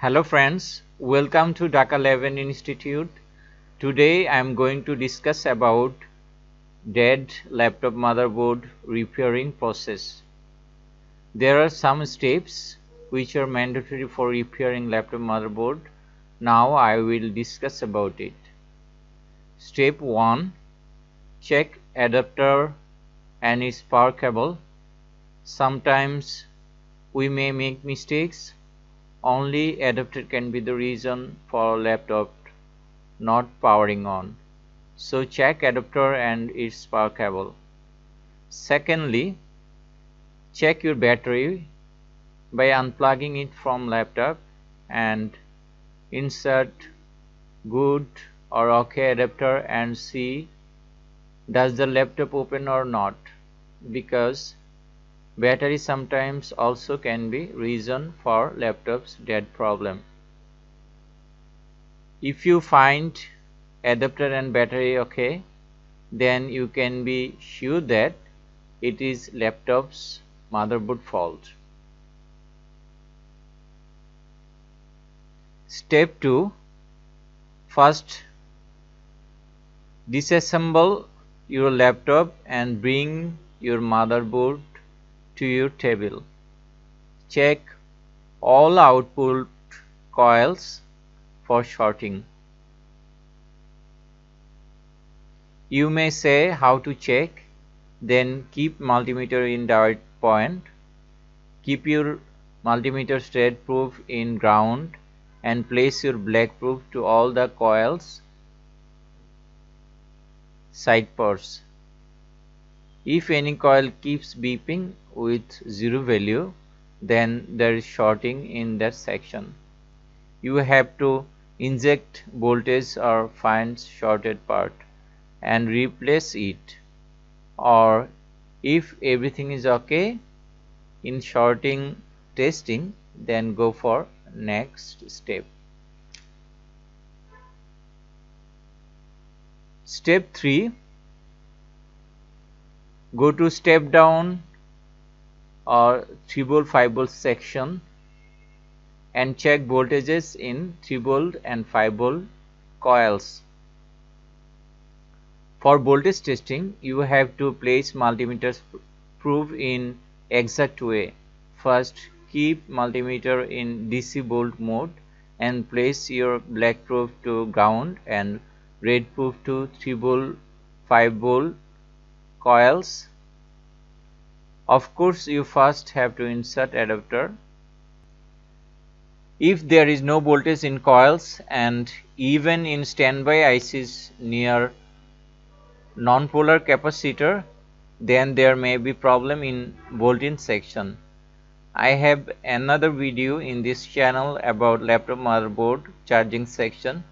Hello friends, welcome to Dhaka 11 Institute. Today I am going to discuss about dead laptop motherboard repairing process. There are some steps which are mandatory for repairing laptop motherboard. Now I will discuss about it. Step 1. Check adapter and its power cable. Sometimes we may make mistakes. Only adapter can be the reason for laptop not powering on. So check adapter and its power cable. Secondly, check your battery by unplugging it from laptop and insert good or okay adapter and see does the laptop open or not, because battery sometimes also can be reason for laptop's dead problem. If you find adapter and battery okay, then you can be sure that it is laptop's motherboard fault. Step 2. First, disassemble your laptop and bring your motherboard to your table. Check all output coils for shorting. You may say how to check. Then keep multimeter in direct point. Keep your multimeter thread proof in ground and place your black proof to all the coils side ports. If any coil keeps beeping with zero value, then there is shorting in that section. You have to inject voltage or find shorted part and replace it. Or if everything is okay in shorting testing, then go for next step. Step 3. Go to step down or 3V 5V section and check voltages in 3V and 5V coils. For voltage testing, you have to place multimeter probe in exact way. First, keep multimeter in DC volt mode and place your black probe to ground and red probe to 3V 5V coils. Of course, you first have to insert adapter. If there is no voltage in coils and even in standby ICs near non-polar capacitor, then there may be problem in voltage section. I have another video in this channel about laptop motherboard charging section.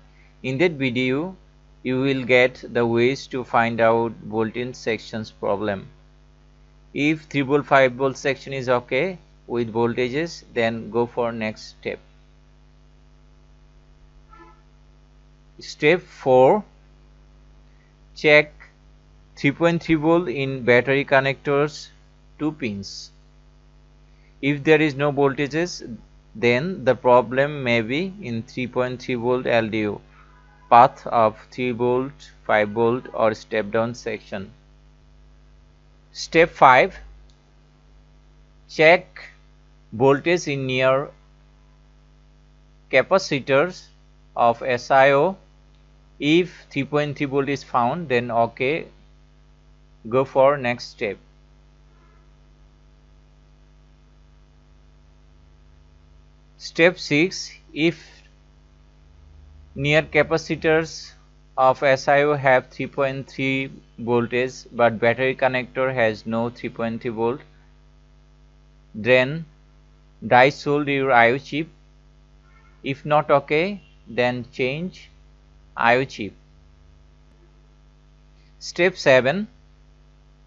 In that video, you will get the ways to find out voltage sections problem. If 3V 5V section is okay with voltages, then go for next step. Step 4. Check 3.3V in battery connectors 2 pins. If there is no voltages, then the problem may be in 3.3V LDO path of 3V, 5V or step down section. Step 5. Check voltage in near capacitors of SIO. If 3.3V is found, then okay, go for next step. Step 6. If near capacitors of SIO have 3.3 voltage but battery connector has no 3.3 volt, then die-solder your IO chip. If not okay, then change IO chip. Step 7.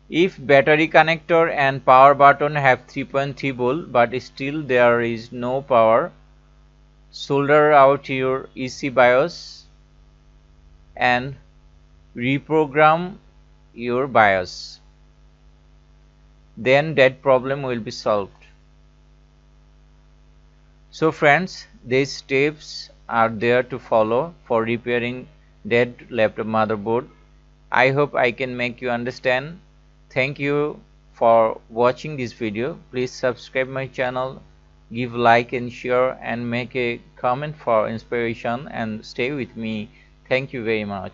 If battery connector and power button have 3.3V but still there is no power, solder out your EC BIOS and reprogram your BIOS. Then that problem will be solved. So friends, these steps are there to follow for repairing dead laptop motherboard. I hope I can make you understand. Thank you for watching this video. Please subscribe my channel, give like and share, and make a comment for inspiration, and stay with me. Thank you very much.